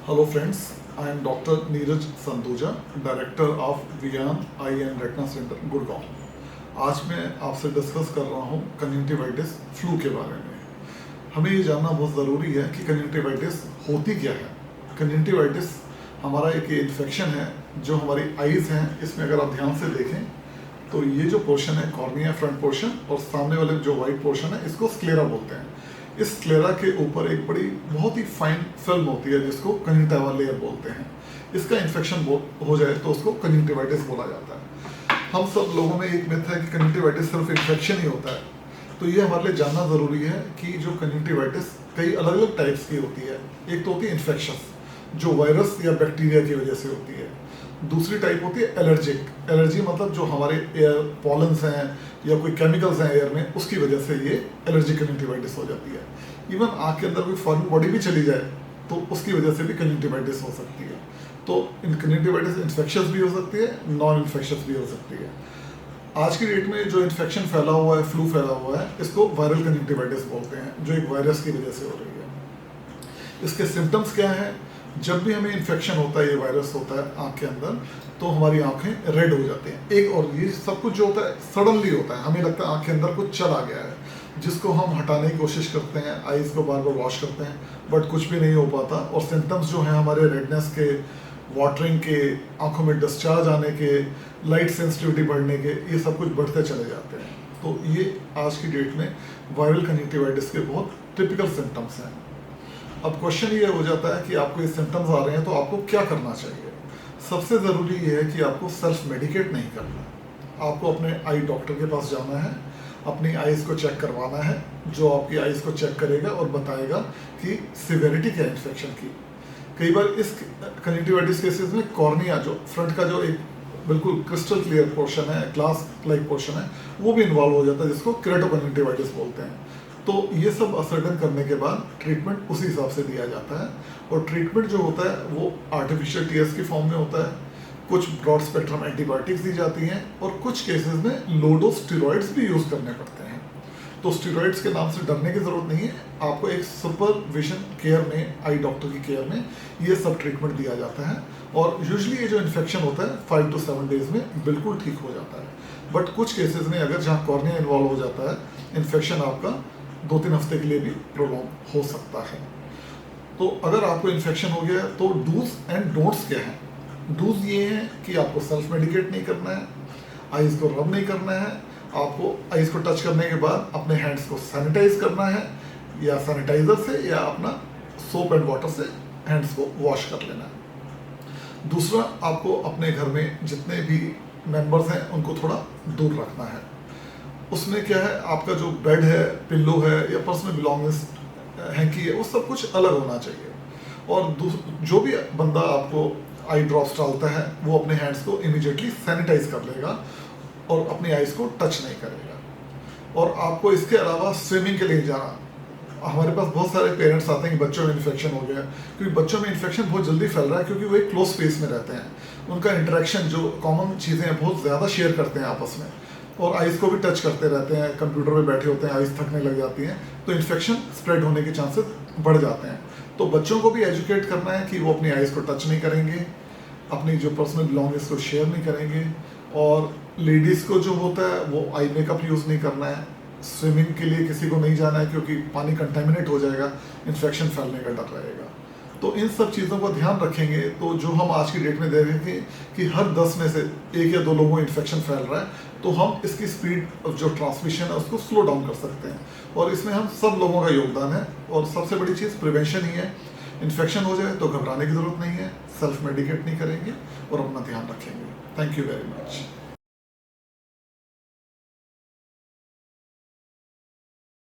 Hello friends, I am Dr. Neeraj Sanduja, Director of Vian Eye and Retina Center, Gurgaon. आज मैं आपसे discuss कर रहा हूँ कंजंक्टिवाइटिस फ्लू के बारे में। हमें ये जानना बहुत ज़रूरी है कि कंजंक्टिवाइटिस होती क्या है। कंजंक्टिवाइटिस हमारा एक इन्फेक्शन है जो हमारी आईज़ हैं, इसमें अगर आप ध्यान से देखें तो ये जो पोर्शन है कॉर्निया फ्रंट पोर्शन और सामने वाले जो वाइट पोर्शन है इसको स्क्लेरा बोलते हैं। इस स्क्लेरा के ऊपर एक बड़ी बहुत ही फाइन फिल्म होती है जिसको कंजंक्टिवा लेयर बोलते हैं। इसका इन्फेक्शन हो जाए तो उसको कंजंक्टिवाइटिस बोला जाता है। हम सब लोगों में एक मिथ है कि कंजंक्टिवाइटिस सिर्फ इन्फेक्शन ही होता है, तो ये हमारे लिए जानना ज़रूरी है कि जो कंजंक्टिवाइटिस कई अलग अलग टाइप्स की होती है। एक तो होती है इन्फेक्शस, जो वायरस या बैक्टीरिया की वजह से होती है। दूसरी टाइप होती है एलर्जिक। एलर्जी मतलब जो हमारे एयर पॉलन्स हैं या कोई केमिकल्स हैं एयर में, उसकी वजह से ये एलर्जिक कंजंक्टिवाइटिस हो जाती है। इवन आँख के अंदर कोई फॉरेन बॉडी भी चली जाए तो उसकी वजह से भी कंजंक्टिवाइटिस हो सकती है। तो कंजंक्टिवाइटिस इन्फेक्शस भी हो सकती है, नॉन इन्फेक्शस भी हो सकती है। आज की डेट में जो इन्फेक्शन फैला हुआ है, फ्लू फैला हुआ है, इसको वायरल कंजंक्टिवाइटिस बोलते हैं, जो एक वायरस की वजह से हो रही है। इसके सिम्टम्स क्या हैं? जब भी हमें इन्फेक्शन होता है, ये वायरस होता है आँख के अंदर, तो हमारी आँखें रेड हो जाती हैं। एक और ये सब कुछ जो होता है सडनली होता है, हमें लगता है आँख के अंदर कुछ चला गया है, जिसको हम हटाने की कोशिश करते हैं, आईज़ को बार बार वॉश करते हैं, बट कुछ भी नहीं हो पाता। और सिम्टम्स जो हैं हमारे रेडनेस के, वाटरिंग के, आँखों में डिस्चार्ज आने के, लाइट सेंसिटिविटी बढ़ने के, ये सब कुछ बढ़ते चले जाते हैं। तो ये आज की डेट में वायरल कंजंक्टिवाइटिस के बहुत टिपिकल सिम्टम्स हैं। अब क्वेश्चन ये हो जाता है कि आपको ये सिम्टम्स आ रहे हैं तो आपको क्या करना चाहिए। सबसे ज़रूरी ये है कि आपको सेल्फ मेडिकेट नहीं करना। आपको अपने आई डॉक्टर के पास जाना है, अपनी आईज़ को चेक करवाना है, जो आपकी आईज़ को चेक करेगा और बताएगा कि सिवियरिटी क्या है इन्फेक्शन की। कई बार इस कंजंक्टिवाइटिस केसेस में कॉर्निया, जो फ्रंट का जो एक बिल्कुल क्रिस्टल क्लियर पोर्शन है, ग्लास लाइक पोर्शन है, वो भी इन्वॉल्व हो जाता है, जिसको केराटोकंजंक्टिवाइटिस बोलते हैं। तो ये सब असर्टन करने के बाद ट्रीटमेंट उसी हिसाब से दिया जाता है। और ट्रीटमेंट जो होता है वो आर्टिफिशियल टीयर्स की फॉर्म में होता है। कुछ ब्रॉड स्पेक्ट्रम एंटीबायोटिक्स दी जाती हैं और कुछ केसेस में लो डोज स्टेरॉइड्स भी यूज़ करने पड़ते हैं। तो स्टेरॉइड्स के नाम से डरने की ज़रूरत नहीं है। आपको एक सुपरविजन केयर में, आई डॉक्टर की केयर में ये सब ट्रीटमेंट दिया जाता है। और यूजुअली ये जो इन्फेक्शन होता है 5 to 7 डेज में बिल्कुल ठीक हो जाता है। बट कुछ केसेस में अगर जहाँ कॉर्निया इन्वॉल्व हो जाता है, इन्फेक्शन आपका 2-3 हफ्ते के लिए भी प्रोलॉन्ग हो सकता है। तो अगर आपको इन्फेक्शन हो गया तो डूज एंड डोंट्स क्या हैं? डूज ये हैं कि आपको सेल्फ मेडिकेट नहीं करना है, आईज़ को रब नहीं करना है, आपको आईज़ को टच करने के बाद अपने हैंड्स को सैनिटाइज करना है, या सैनिटाइज़र से या अपना सोप एंड वाटर से हैंड्स को वॉश कर लेना है। दूसरा, आपको अपने घर में जितने भी मेंबर्स हैं उनको थोड़ा दूर रखना है। उसमें क्या है, आपका जो बेड है, पिल्लो है या पर्सनल बिलोंगिंग्स हैंकी है, वो सब कुछ अलग होना चाहिए। और जो भी बंदा आपको आई ड्रॉप्स डालता है वो अपने हैंड्स को इमीडिएटली सैनिटाइज कर लेगा और अपनी आईज़ को टच नहीं करेगा। और आपको इसके अलावा स्विमिंग के लिए जाना। हमारे पास बहुत सारे पेरेंट्स आते हैं कि बच्चों में इन्फेक्शन हो गया, क्योंकि बच्चों में इन्फेक्शन बहुत जल्दी फैल रहा है, क्योंकि वो एक क्लोज स्पेस में रहते हैं। उनका इंटरेक्शन, जो कॉमन चीज़ें हैं, बहुत ज़्यादा शेयर करते हैं आपस में, और आईज़ को भी टच करते रहते हैं, कंप्यूटर पे बैठे होते हैं, आईज़ थकने लग जाती हैं, तो इन्फेक्शन स्प्रेड होने के चांसेस बढ़ जाते हैं। तो बच्चों को भी एजुकेट करना है कि वो अपनी आईज़ को टच नहीं करेंगे, अपनी जो पर्सनल बिलोंगिंग्स को शेयर नहीं करेंगे। और लेडीज़ को जो होता है वो आई मेकअप यूज़ नहीं करना है। स्विमिंग के लिए किसी को नहीं जाना है, क्योंकि पानी कंटेमिनेट हो जाएगा, इन्फेक्शन फैलने का डर रहेगा। तो इन सब चीज़ों का ध्यान रखेंगे तो जो हम आज की डेट में देख रहे हैं कि हर 10 में से 1 या 2 लोगों में इन्फेक्शन फैल रहा है, तो हम इसकी स्पीड जो ट्रांसमिशन है उसको स्लो डाउन कर सकते हैं। और इसमें हम सब लोगों का योगदान है। और सबसे बड़ी चीज़ प्रिवेंशन ही है। इन्फेक्शन हो जाए तो घबराने की ज़रूरत नहीं है, सेल्फ मेडिकेट नहीं करेंगे और अपना ध्यान रखेंगे। Thank you very much.